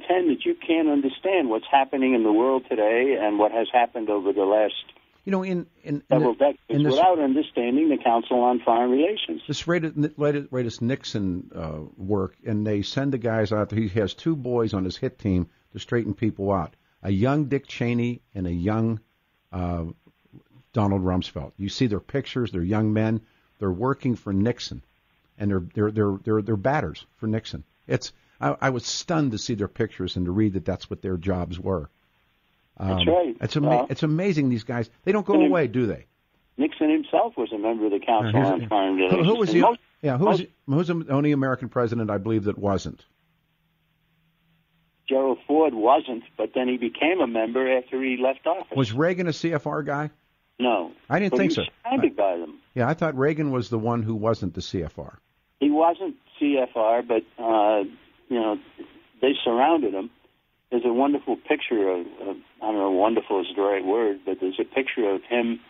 contend that you can't understand what's happening in the world today and what has happened over the last several decades without understanding the Council on Foreign Relations. This latest Nixon work, and they send the guys out there. He has two boys on his hit team to straighten people out, a young Dick Cheney and a young Donald Rumsfeld. You see their pictures. They're young men. They're working for Nixon, and they're batters for Nixon. I was stunned to see their pictures and to read that that's what their jobs were. That's right. It's amazing, these guys. They don't go away, do they? Nixon himself was a member of the Council on Foreign Relations. Who's the only American president I believe that wasn't? Gerald Ford wasn't, but then he became a member after he left office. Was Reagan a CFR guy? No. I didn't think so. He was surrounded by them. Yeah, I thought Reagan was the one who wasn't the CFR. He wasn't CFR, but, they surrounded him. There's a wonderful picture of, I don't know, wonderful is the right word, but there's a picture of him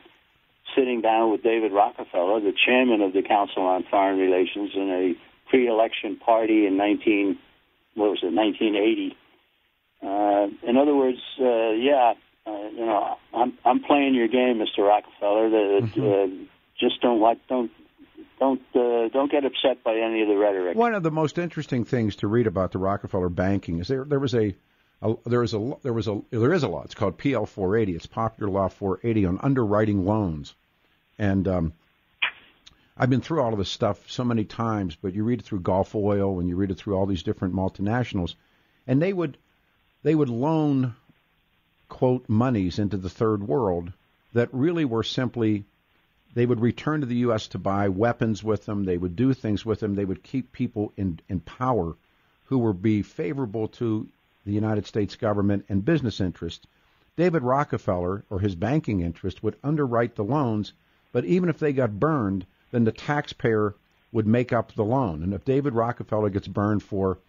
sitting down with David Rockefeller, the chairman of the Council on Foreign Relations, in a pre-election party in 1980. In other words, I'm playing your game, Mr. Rockefeller. Just don't get upset by any of the rhetoric. One of the most interesting things to read about the Rockefeller banking is there is a law. It's called PL 480. It's Popular Law 480 on underwriting loans, and I've been through all of this stuff so many times. But you read it through Gulf Oil and you read it through all these different multinationals, and they would loan, quote, monies into the third world that really were simply, they would return to the U.S. to buy weapons with them. They would do things with them. They would keep people in power who would be favorable to the United States government and business interests. David Rockefeller, or his banking interest, would underwrite the loans, but even if they got burned, then the taxpayer would make up the loan. And if David Rockefeller gets burned for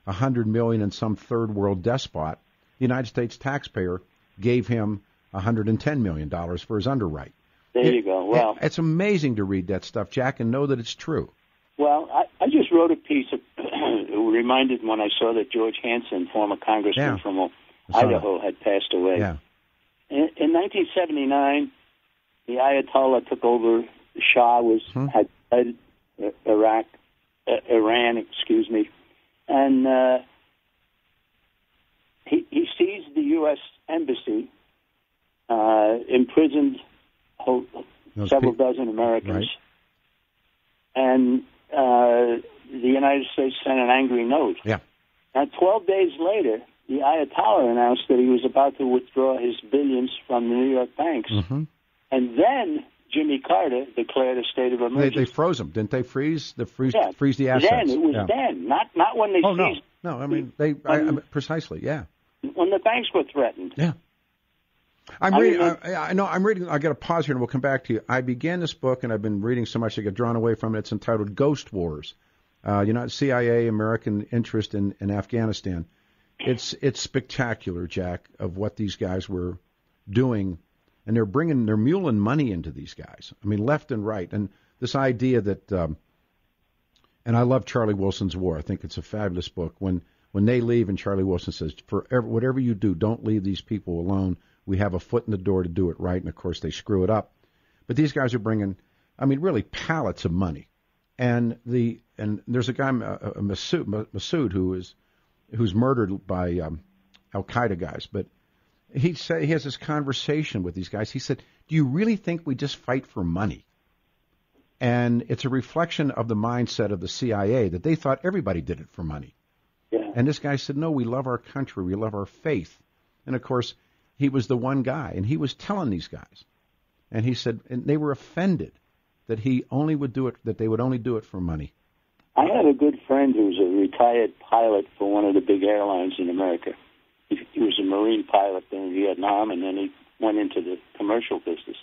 $100 million in some third world despot, the United States taxpayer gave him $110 million for his underwrite. There you go. Well, it's amazing to read that stuff, Jack, and know that it's true. Well, I just wrote a piece. It reminded me when I saw that George Hansen, former congressman from Idaho, had passed away. Yeah. In 1979, the Ayatollah took over. The Shah had led Iran, and he seized the U.S. embassy, imprisoned several dozen Americans, and the United States sent an angry note. Yeah. Now, 12 days later, the Ayatollah announced that he was about to withdraw his billions from the New York banks. Mm-hmm. And then Jimmy Carter declared a state of emergency. They froze them, didn't they? Freeze the assets. Then it was then, not when they seized. No. I mean precisely. Yeah. When the banks were threatened. Yeah. I'm reading. I got to pause here, and we'll come back to you. I began this book, and I've been reading so much I got drawn away from it. It's entitled "Ghost Wars." CIA American interest in Afghanistan. It's spectacular, Jack, of what these guys were doing, and they're muling money into these guys. I mean, left and right, and this idea that. And I love Charlie Wilson's War. I think it's a fabulous book. When they leave, and Charlie Wilson says, whatever you do, don't leave these people alone. We have a foot in the door to do it right, and of course they screw it up. But these guys are bringing, really pallets of money. And there's a guy, Masood, who's murdered by Al Qaeda guys. But he has this conversation with these guys. He said, "Do you really think we just fight for money?" And it's a reflection of the mindset of the CIA that they thought everybody did it for money. Yeah. And this guy said, "No, we love our country, we love our faith." And of course, he was the one guy, and he was telling these guys, and he said, and they were offended that they would only do it for money. I have a good friend who's a retired pilot for one of the big airlines in America. He was a Marine pilot in Vietnam, and then he went into the commercial business.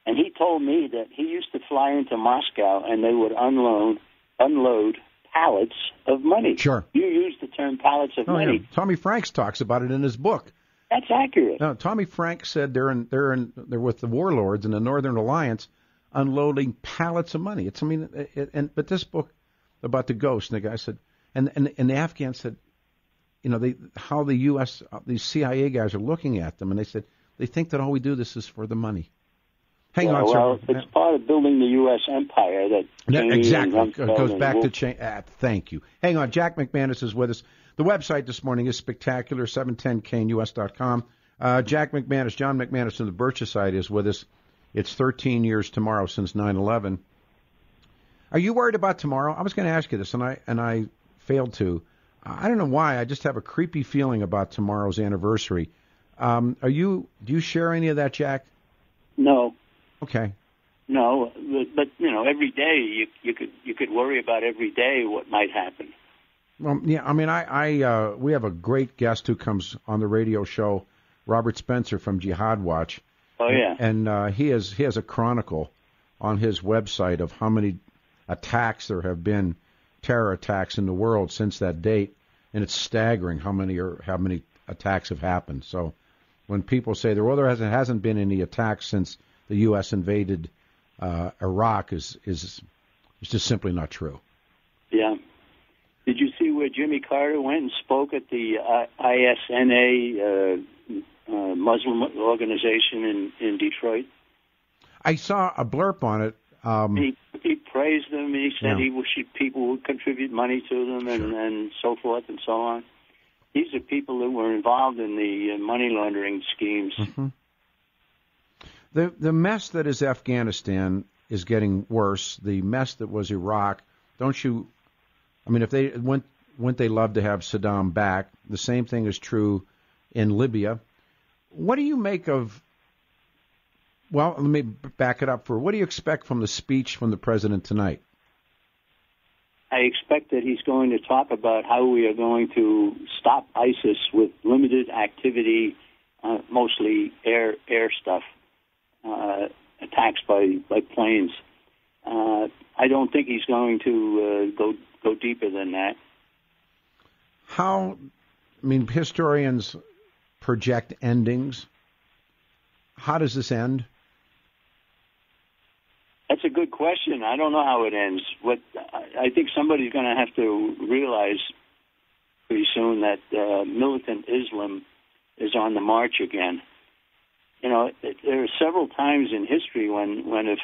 And he told me that he used to fly into Moscow, and they would unload pallets of money. Sure. You used the term pallets of money. Yeah. Tommy Franks talks about it in his book. That's accurate. No, Tommy Franks said they're with the warlords in the Northern Alliance, unloading pallets of money. But this book about the ghost, and the guy said, and the Afghan said, how the U.S. These CIA guys are looking at them, and they said they think that all we do this is for the money. Hang on, sir. Well, it's part of building the U.S. empire that exactly goes back to change. Thank you. Hang on, Jack McManus is with us. The website this morning is spectacular, 710knus.com. Jack McManus, John McManus from the Birch Society is with us. It's 13 years tomorrow since 9/11. Are you worried about tomorrow? I was going to ask you this, and I failed to. I don't know why. I just have a creepy feeling about tomorrow's anniversary. Do you share any of that, Jack? No. Okay. No, but every day you could worry about every day what might happen. Well, yeah. I mean, we have a great guest who comes on the radio show, Robert Spencer from Jihad Watch. Oh yeah. And he has a chronicle on his website of how many attacks there have been, terror attacks in the world since that date, and it's staggering how many attacks have happened. So when people say there hasn't been any attacks since the U.S. invaded Iraq is just simply not true. Yeah. Did you see where Jimmy Carter went and spoke at the ISNA Muslim organization in Detroit? I saw a blurb on it. He praised them. He said he wished people would contribute money to them and so forth and so on. These are people who were involved in the money laundering schemes. Mm-hmm. The mess that is Afghanistan is getting worse. The mess that was Iraq, don't you? I mean, if they wouldn't they love to have Saddam back? The same thing is true in Libya. What do you make of? Well, let me back it up. What do you expect from the speech from the president tonight? I expect that he's going to talk about how we are going to stop ISIS with limited activity, mostly air stuff, attacks by planes. I don't think he's going to go deeper than that. Historians project endings. How does this end? That's a good question. I don't know how it ends. I think somebody's going to have to realize pretty soon that militant Islam is on the march again. There are several times in history when if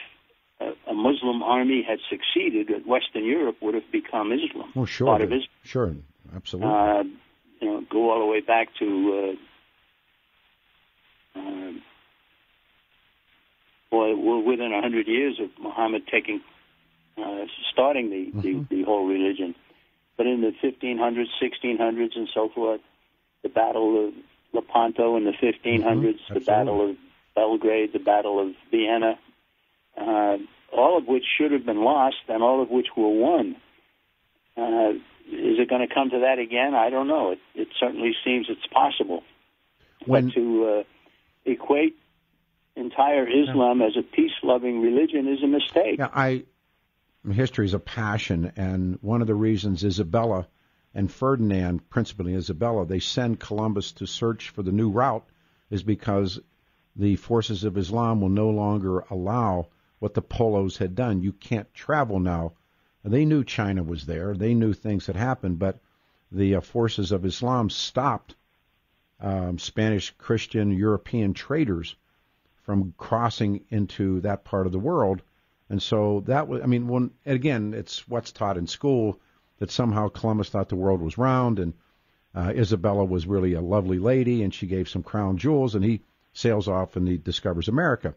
a Muslim army had succeeded, Western Europe would have become Islam. Oh, sure. Part of Islam. Sure, absolutely. Go all the way back to we're within 100 years of Muhammad starting the whole religion. But in the 1500s, 1600s, and so forth, the Battle of Lepanto in the 1500s, the Battle of Belgrade, the Battle of Vienna, all of which should have been lost and all of which were won. Is it going to come to that again? I don't know. It certainly seems it's possible. But to equate entire Islam as a peace-loving religion is a mistake. Yeah, history is a passion, and one of the reasons Isabella and Ferdinand, principally Isabella, they send Columbus to search for the new route is because the forces of Islam will no longer allow what the Polos had done. You can't travel now. They knew China was there. They knew things had happened, but the forces of Islam stopped Spanish, Christian, European traders from crossing into that part of the world. And so that was, again, it's what's taught in school that somehow Columbus thought the world was round and Isabella was really a lovely lady and she gave some crown jewels and he sails off and he discovers America.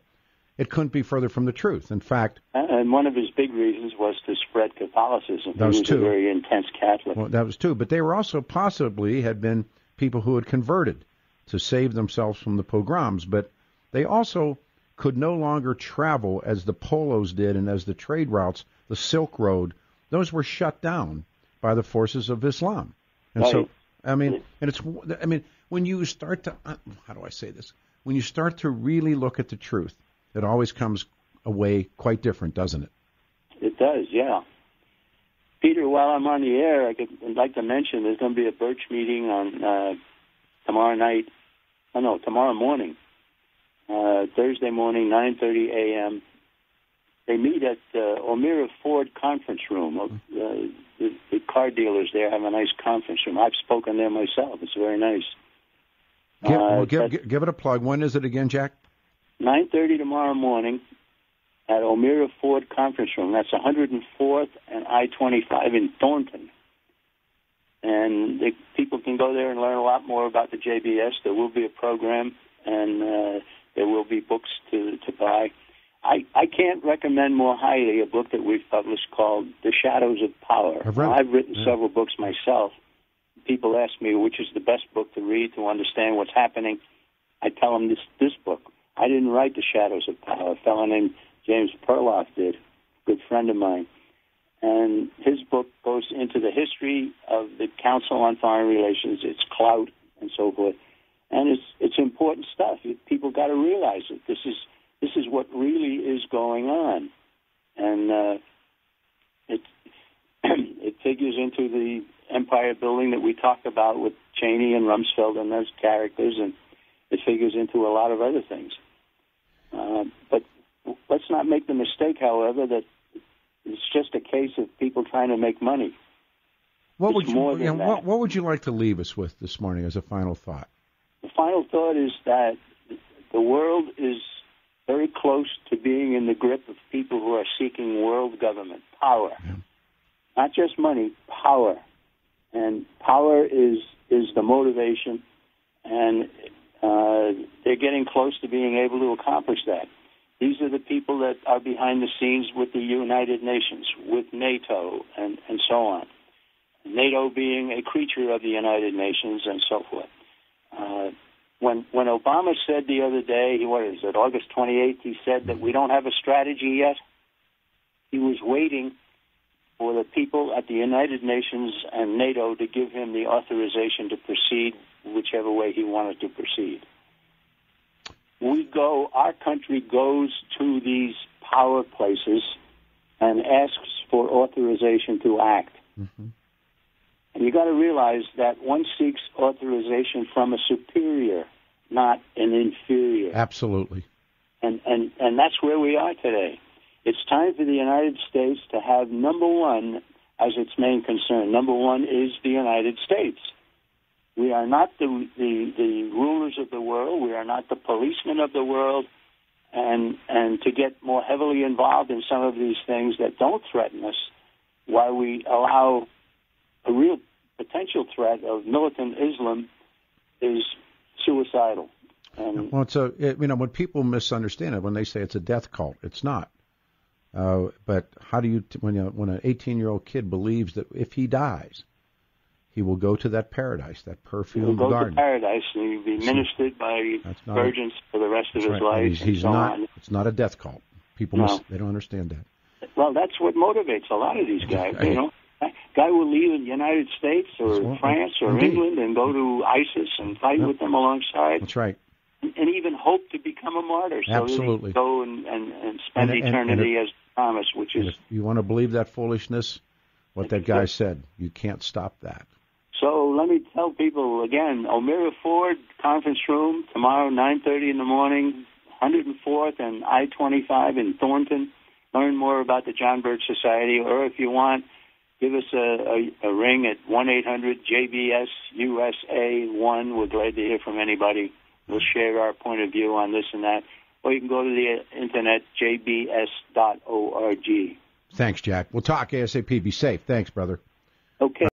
It couldn't be further from the truth. In fact... And one of his big reasons was to spread Catholicism. That was he was a very intense Catholic. Well, that was two. But they were also possibly had been people who had converted to save themselves from the pogroms. But they also could no longer travel as the Polos did and as the trade routes, the Silk Road, those were shut down by the forces of Islam. And so, when you start to, how do I say this? When you start to really look at the truth, it always comes away quite different, doesn't it? It does, yeah. Peter, while I'm on the air, I'd like to mention there's going to be a Birch meeting on tomorrow morning, Thursday morning, 9:30 a.m. They meet at O'Meara Ford Conference Room. The car dealers there have a nice conference room. I've spoken there myself. It's very nice. Give it a plug. When is it again, Jack? 9:30 tomorrow morning at O'Meara Ford Conference Room. That's 104th and I-25 in Thornton. And people can go there and learn a lot more about the JBS. There will be a program, and there will be books to buy. I can't recommend more highly a book that we've published called The Shadows of Power. I've written several books myself. People ask me which is the best book to read to understand what's happening. I tell them this book. I didn't write The Shadows of Power. A fellow named James Perloff did, a good friend of mine. And his book goes into the history of the Council on Foreign Relations, its clout, and so forth. And it's important stuff. People got to realize it. This is what really is going on. And it figures into the empire building that we talked about with Cheney and Rumsfeld and those characters, and it figures into a lot of other things. But let's not make the mistake, however, that it's just a case of people trying to make money. What would you like to leave us with this morning as a final thought? The final thought is that the world is very close to being in the grip of people who are seeking world government, power. Yeah. Not just money, power. And power is the motivation, and they're getting close to being able to accomplish that. These are the people that are behind the scenes with the United Nations, with NATO, and so on. NATO being a creature of the United Nations and so forth. When Obama said the other day, August 28th, he said that we don't have a strategy yet. He was waiting for the people at the United Nations and NATO to give him the authorization to proceed whichever way he wanted to proceed. Our country goes to these power places and asks for authorization to act. Mm-hmm. And you got to realize that one seeks authorization from a superior, not an inferior. Absolutely. And that's where we are today. It's time for the United States to have number one as its main concern. Number one is the United States. We are not the rulers of the world. We are not the policemen of the world. And to get more heavily involved in some of these things that don't threaten us, while we allow a real potential threat of militant Islam, is suicidal. And well, when people misunderstand it, when they say it's a death cult, it's not. But how do you, when an 18-year-old kid believes that if he dies, he will go to that paradise, that perfumed garden. He'll go to paradise, and he'll be ministered by virgins for the rest of his life. He's not. It's not a death cult. People they don't understand that. Well, that's what motivates a lot of these guys. You know, a guy will leave the United States or France or England and go to ISIS and fight with them alongside. That's right. And even hope to become a martyr, so that he can go and spend eternity as promised, which is. If you want to believe that foolishness, what that guy said, you can't stop that. So let me tell people again, O'Meara Ford Conference Room tomorrow, 9:30 in the morning, 104th and I-25 in Thornton. Learn more about the John Birch Society, or if you want, give us a ring at 1-800-JBS-USA-1. We're glad to hear from anybody. We'll share our point of view on this and that. Or you can go to the internet, jbs.org. Thanks, Jack. We'll talk ASAP. Be safe. Thanks, brother. Okay.